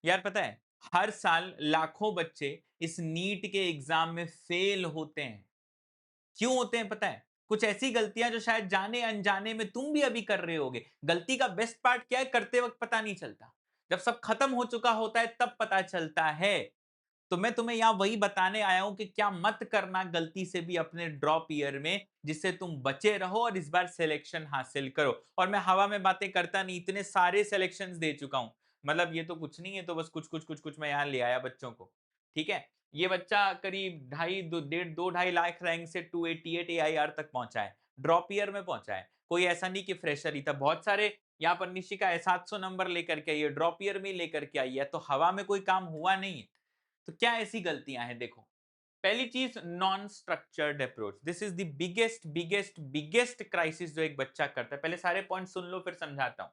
यार पता है, हर साल लाखों बच्चे इस नीट के एग्जाम में फेल होते हैं। क्यों होते हैं पता है? कुछ ऐसी गलतियां जो शायद जाने अनजाने में तुम भी अभी कर रहे होगे। गलती का बेस्ट पार्ट क्या है? करते वक्त पता नहीं चलता, जब सब खत्म हो चुका होता है तब पता चलता है। तो मैं तुम्हें यहां वही बताने आया हूं कि क्या मत करना गलती से भी अपने ड्रॉप ईयर में, जिससे तुम बचे रहो और इस बार सिलेक्शन हासिल करो। और मैं हवा में बातें करता नहीं, इतने सारे सिलेक्शंस दे चुका हूं। मतलब ये तो कुछ नहीं है, तो बस कुछ कुछ कुछ कुछ मैं यहां ले आया बच्चों को। ठीक है, ये बच्चा करीब ढाई दो डेढ़ दो ढाई लाख रैंक से 288 AIR तक पहुंचा है, ड्रॉप ईयर में पहुंचा है। कोई ऐसा नहीं कि फ्रेशर ही था, बहुत सारे यहाँ पर निशिका है 700 नंबर लेकर के आई है, ड्रॉप ईयर में लेकर के आई है। तो हवा में कोई काम हुआ नहीं है। तो क्या ऐसी गलतियां हैं? देखो, पहली चीज, non structured approach. This is the biggest biggest biggest crisis जो एक बच्चा करता है। पहले सारे पॉइंट सुन लो फिर समझाता हूं।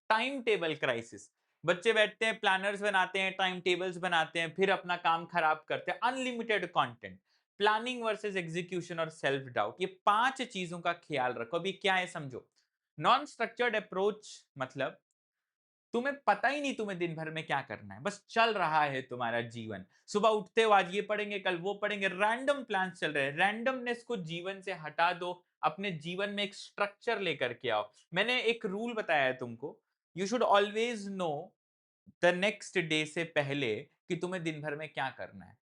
Time table crisis. बच्चे बैठते हैं, प्लानर्स बनाते हैं, टाइम टेबल्स बनाते हैं, फिर अपना काम खराब करते हैं। Unlimited content, planning versus execution और सेल्फ डाउट, ये पांच चीजों का ख्याल रखो। अभी क्या है समझो। नॉन स्ट्रक्चर्ड अप्रोच मतलब तुम्हें पता ही नहीं तुम्हें दिन भर में क्या करना है, बस चल रहा है तुम्हारा जीवन। सुबह उठते हो, आज ये पढ़ेंगे कल वो पढ़ेंगे, रैंडम प्लान्स चल रहे हैं। रैंडमनेस को जीवन से हटा दो, अपने जीवन में एक स्ट्रक्चर लेकर के आओ। मैंने एक रूल बताया है तुमको, you should always know the next day से पहले कि तुम्हें दिन भर में क्या करना है।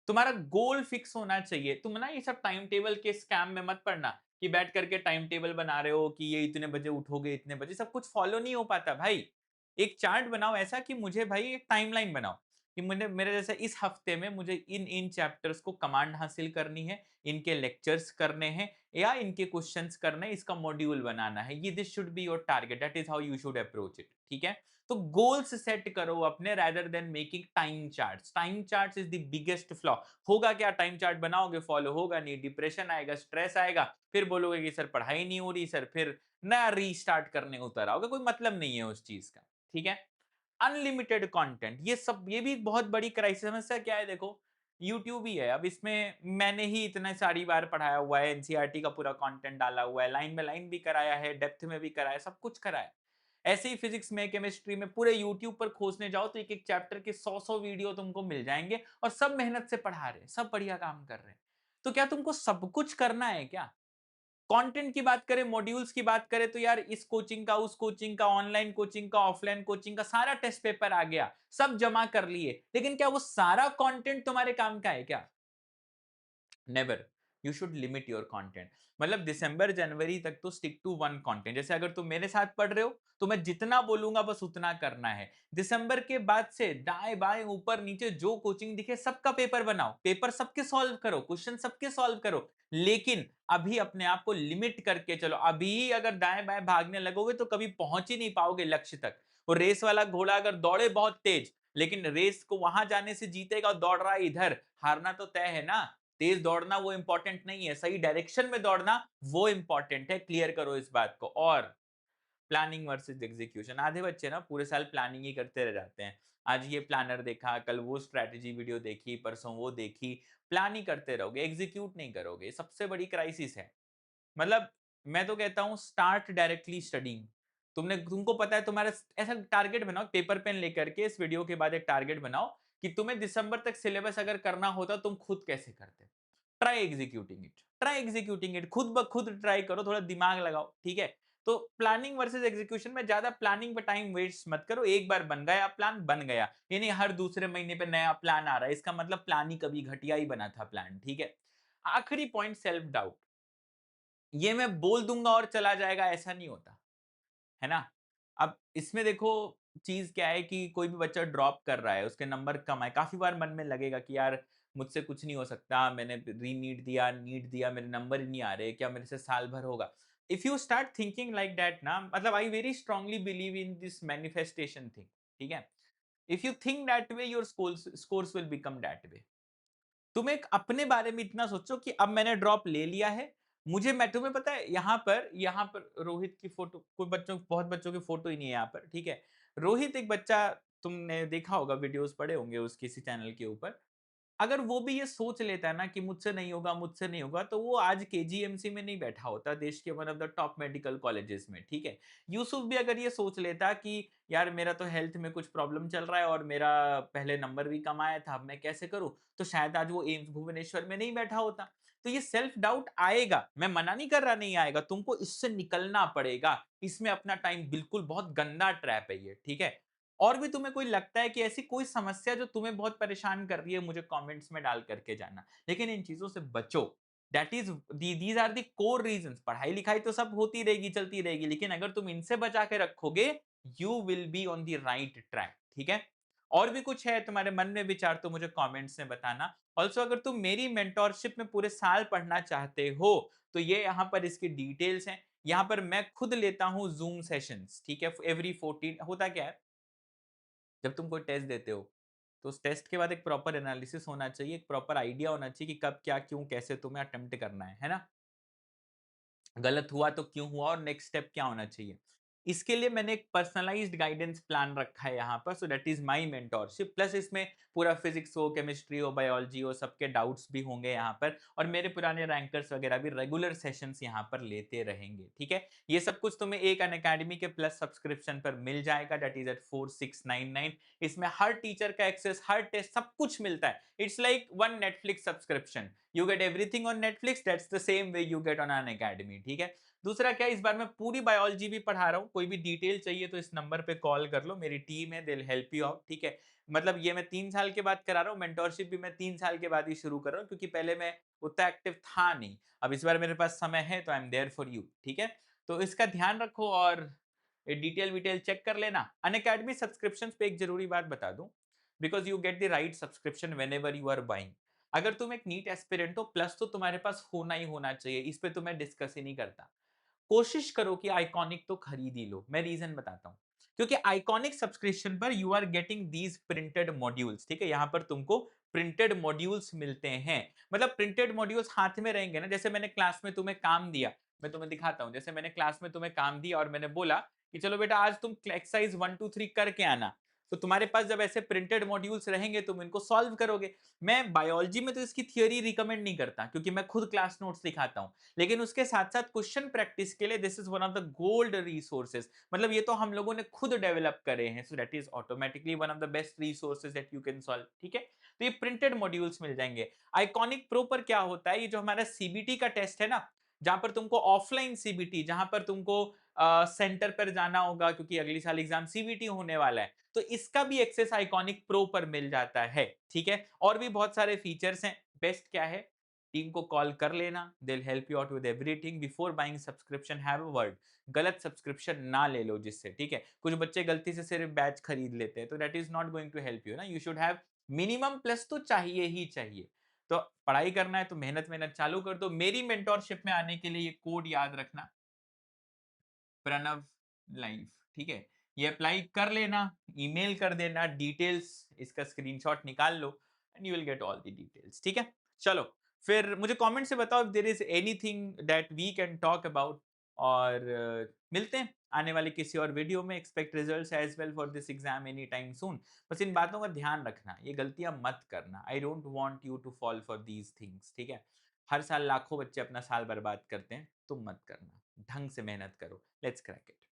तुम्हारा गोल फिक्स होना चाहिए। तुम ना ये सब टाइम टेबल के स्कैम में मत पड़ना कि बैठ करके टाइम टेबल बना रहे हो कि ये इतने बजे उठोगे, इतने बजे, सब कुछ फॉलो नहीं हो पाता भाई। एक चार्ट बनाओ ऐसा कि मुझे भाई एक टाइमलाइन बनाओ कि मुझे मेरे जैसे इस हफ्ते में मुझे इन इन चैप्टर्स को कमांड हासिल करनी है, इनके लेक्चर्स करने हैं या इनके क्वेश्चंस करने हैं, इसका मॉड्यूल बनाना है। ये this should be your target, that is how you should approach it. ठीक है, तो गोल्स सेट करो अपने, rather than making time charts. Time charts is the biggest flaw. होगा क्या? टाइम चार्ट बनाओगे, फॉलो होगा नहीं, डिप्रेशन आएगा, स्ट्रेस आएगा, फिर बोलोगे कि सर पढ़ाई नहीं हो रही सर, फिर नया रीस्टार्ट करने उतर आओगे। कोई मतलब नहीं है उस चीज का। ठीक है, अनलिमिटेड कंटेंट, ये सब, ये भी बहुत बड़ी क्राइसिस। समस्या क्या है? देखो, यूट्यूब ही है, अब इसमें मैंने ही इतने सारी बार पढ़ाया हुआ है, एनसीईआरटी का पूरा कंटेंट डाला हुआ है, लाइन बाय लाइन भी कराया है, डेप्थ में भी कराया है, सब कुछ कराया है। ऐसे ही फिजिक्स में, केमिस्ट्री में, पूरे यूट्यूब पर खोजने जाओ तो एक एक चैप्टर के 100 वीडियो तुमको मिल जाएंगे, और सब मेहनत से पढ़ा रहे हैं, सब बढ़िया काम कर रहे हैं। तो क्या तुमको सब कुछ करना है क्या? कंटेंट की बात करें, मॉड्यूल्स की बात करें, तो यार इस कोचिंग का, उस कोचिंग का, ऑनलाइन कोचिंग का, ऑफलाइन कोचिंग का सारा टेस्ट पेपर आ गया, सब जमा कर लिए, लेकिन क्या वो सारा कंटेंट तुम्हारे काम का है क्या? Never. You should limit your content. मतलब दिसंबर जनवरी तक तो स्टिक टू वन कंटेंट। जैसे अगर तुम मेरे साथ पढ़ रहे हो तो मैं जितना बोलूंगा बस उतना करना है। दिसंबर के बाद से दाएं बाएं ऊपर नीचे जो कोचिंग दिखे सबका पेपर बनाओ, पेपर सबके सॉल्व करो, क्वेश्चन सबके सॉल्व करो, लेकिन अभी अपने आप को लिमिट करके चलो। अभी अगर दाएं बाएं भागने लगोगे तो कभी पहुंच ही नहीं पाओगे लक्ष्य तक। वो रेस वाला घोड़ा अगर दौड़े बहुत तेज, लेकिन रेस को वहां जाने से जीतेगा और दौड़ रहा है इधर, हारना तो तय है ना। तेज दौड़ना वो इंपॉर्टेंट नहीं है, सही डायरेक्शन में दौड़ना वो इंपॉर्टेंट है। क्लियर करो इस बात को। और प्लानिंग वर्सेस एग्जीक्यूशन, आधे बच्चे ना पूरे साल प्लानिंग ही करते रह जाते हैं। आज ये प्लानर देखा, कल वो स्ट्रैटेजी वीडियो देखी, परसों वो देखी, प्लान ही करते रहोगे, एग्जीक्यूट नहीं करोगे। सबसे बड़ी क्राइसिस है। मतलब मैं तो कहता हूं स्टार्ट डायरेक्टली स्टडिंग। तुमको पता है तुम्हारा, ऐसा टारगेट बनाओ, पेपर पेन लेकर के इस वीडियो के बाद एक टारगेट बनाओ कि तुम्हें दिसंबर तक सिलेबस अगर करना होता तुम खुद कैसे करते। Try executing it, try executing it, खुद ब खुद ट्राई करो, थोड़ा दिमाग लगाओ। ठीक है, तो प्लानिंग वर्सेस एग्जीक्यूशन में ज्यादा प्लानिंग पे टाइम वेस्ट मत करो। एक बार बन गया प्लान, बन गया, यानी हर दूसरे महीने पे नया प्लान आ रहा है, इसका मतलब प्लान ही कभी घटिया ही बना था प्लान। ठीक है, आखिरी पॉइंट, सेल्फ डाउट। ये मैं बोल दूंगा और चला जाएगा, ऐसा नहीं होता है ना। अब इसमें देखो, चीज क्या है कि कोई भी बच्चा ड्रॉप कर रहा है, उसके नंबर कम आए, काफी बार मन में लगेगा कि यार मुझसे कुछ नहीं हो सकता, मैंने री नीट दिया, नीट दिया, मेरे नंबर ही नहीं आ रहे, क्या मेरे से साल भर होगा? If you start thinking like that ना, मतलब I very strongly believe in this manifestation thing. ठीक है, if you think that way your scores will become that way. तुम एक अपने बारे में इतना सोचो कि अब मैंने ड्रॉप ले लिया है, मुझे, मैं, तुम्हें पता है यहाँ पर रोहित की फोटो, कोई बच्चों, बहुत बच्चों की फोटो ही नहीं है यहाँ पर। ठीक है, रोहित एक बच्चा, तुमने देखा होगा, वीडियोस पड़े होंगे उसके किसी चैनल के ऊपर। अगर वो भी ये सोच लेता है ना कि मुझसे नहीं होगा, मुझसे नहीं होगा, तो वो आज केजीएमसी में नहीं बैठा होता, देश के one of the top medical colleges में, ठीक है? यूसुफ भी अगर ये सोच लेता कि यार मेरा तो हेल्थ में कुछ प्रॉब्लम चल रहा है और मेरा पहले नंबर भी कम आया था, अब मैं कैसे करूँ? तो शायद आज वो एम्स भुवनेश्वर में नहीं बैठा होता। तो ये सेल्फ डाउट आएगा, मैं मना नहीं कर रहा नहीं आएगा, तुमको इससे निकलना पड़ेगा। इसमें अपना टाइम बिल्कुल बहुत गंदा ट्रैप है ये, ठीक है? और भी तुम्हें कोई लगता है कि ऐसी कोई समस्या जो तुम्हें बहुत परेशान कर रही है, मुझे कमेंट्स में डाल करके जाना। लेकिन इन चीजों से बचो। That is these are the core reasons. पढ़ाई लिखाई तो सब होती रहेगी, चलती रहेगी, लेकिन अगर तुम इनसे बचा के रखोगे, you will be on the right track, ठीक है? और भी कुछ है तुम्हारे मन में विचार तो मुझे कमेंट्स में बताना। ऑल्सो अगर तुम मेरी मेंटोरशिप में पूरे साल पढ़ना चाहते हो, तो ये यहाँ पर इसकी डिटेल्स हैं। यहाँ पर मैं खुद लेता हूँ जूम सेशंस, ठीक है? एवरी 14। होता क्या है, जब तुम कोई टेस्ट देते हो, तो उस टेस्ट के बाद एक प्रॉपर एनालिसिस होना चाहिए, एक प्रॉपर आइडिया होना चाहिए कि कब, क्या, क्यों, कैसे तुम्हें अटेम्प्ट करना है ना? गलत हुआ तो क्यों हुआ और नेक्स्ट स्टेप क्या होना चाहिए। इसके लिए मैंने एक पर्सनलाइज्ड गाइडेंस प्लान रखा है यहाँ पर, so that is my mentorship. Plus इसमें पूरा फिजिक्स हो, केमिस्ट्री हो, बायोलॉजी हो, सबके डाउट्स भी होंगे यहाँ पर, और मेरे पुराने रैंकर्स वगैरह भी रेगुलर सेशंस यहाँ पर लेते रहेंगे, ठीक है? ये सब कुछ तुम्हें एक अनअकैडमी के प्लस सब्सक्रिप्शन पर मिल जाएगा, दैट इज एट 4699। इसमें हर टीचर का एक्सेस, हर टेस्ट, सब कुछ मिलता है। It's like one Netflix subscription. You get everything on Netflix, that's the same way you get on Unacademy, ठीक है? दूसरा क्या, इस बार मैं पूरी बायोलॉजी भी पढ़ा रहा हूँ। कोई भी डिटेल चाहिए तो इस नंबर पे कॉल कर लो, मेरी टीम है, they will help you out, ठीक है? मतलब ये मैं 3 साल के बाद करा रहा हूँ, मेंटोरशिप भी मैं 3 साल के बाद ही शुरू कर रहा हूँ, क्योंकि पहले मैं उतना एक्टिव था नहीं। अब इस बार मेरे पास समय है, तो I am there for you, ठीक है? तो इसका ध्यान रखो और डिटेल विटेल चेक कर लेना। अनअकैडमी सब्सक्रिप्शन पे एक जरूरी बात बता दूं, because you get the right subscription whenever you are buying. अगर तुम एक नीट एस्पिरेंट हो, प्लस तो तुम्हारे पास होना ही होना चाहिए, इस पे तो मैं डिस्कस ही नहीं करता। कोशिश करो कि आइकॉनिक तो खरीद ही लो। मैं रीजन बताता हूं, क्योंकि आइकॉनिक सब्सक्रिप्शन पर you are getting these printed modules, ठीक है? यहां पर तुमको प्रिंटेड मॉड्यूल्स मिलते हैं। मतलब प्रिंटेड मॉड्यूल्स हाथ में रहेंगे ना, जैसे मैंने क्लास में तुम्हें काम दिया, मैं तुम्हें दिखाता हूं। जैसे मैंने क्लास में तुम्हें काम दिया और मैंने बोला कि चलो बेटा आज तुम एक्सरसाइज 1 2 3 करके आना, तो तुम्हारे पास जब ऐसे प्रिंटेड मॉड्यूल्स रहेंगे, तुम इनको सॉल्व करोगे। मैं बायोलॉजी में तो इसकी थियोरी रिकमेंड नहीं करता, क्योंकि मैं खुद क्लास नोट्स दिखाता हूं, लेकिन उसके साथ साथ क्वेश्चन प्रैक्टिस के लिए this is one of the gold resources. मतलब ये तो हम लोगों ने खुद डेवलप करे हैं, so that is automatically one of the best resources that you can solve, ठीक है? तो ये प्रिंटेड मॉड्यूल्स मिल जाएंगे। आइकॉनिक प्रो पर क्या होता है, ये जो हमारा सीबीटी का टेस्ट है ना, जहां पर तुमको ऑफलाइन सीबीटी, जहां पर तुमको सेंटर पर जाना होगा, क्योंकि अगली साल एग्जाम सीबीटी होने वाला है, तो इसका भी एक्सेस आइकॉनिक प्रो पर मिल जाता है, ठीक है? और भी बहुत सारे फीचर्स हैं। बेस्ट क्या है, टीम को कॉल कर लेना, they will help you out with everything. Before buying subscription have a word, गलत सब्सक्रिप्शन ना ले लो जिससे, ठीक है? कुछ बच्चे गलती से सिर्फ बैच खरीद लेते हैं, तो that is not going to help you ना। You should have minimum plus तो चाहिए ही चाहिए। तो पढ़ाई करना है तो मेहनत मेहनत चालू कर दो। मेरी मेंटोरशिप में आने के लिए ये कोड याद रखना, प्रणव लाइफ, ठीक है? ये अप्लाई कर लेना, ईमेल कर देना डिटेल्स, इसका स्क्रीनशॉट निकाल लो, and you will get all the details, ठीक है? चलो, फिर मुझे कमेंट से बताओ if there is anything that we can talk about. और मिलते हैं आने वाले किसी और वीडियो में। Expect results as well for this exam any time soon. बस इन बातों का ध्यान रखना, ये गलतियां मत करना। I don't want you to fall for these things, ठीक है? हर साल लाखों बच्चे अपना साल बर्बाद करते हैं, तुम मत करना। ढंग से मेहनत करो। Let's crack it.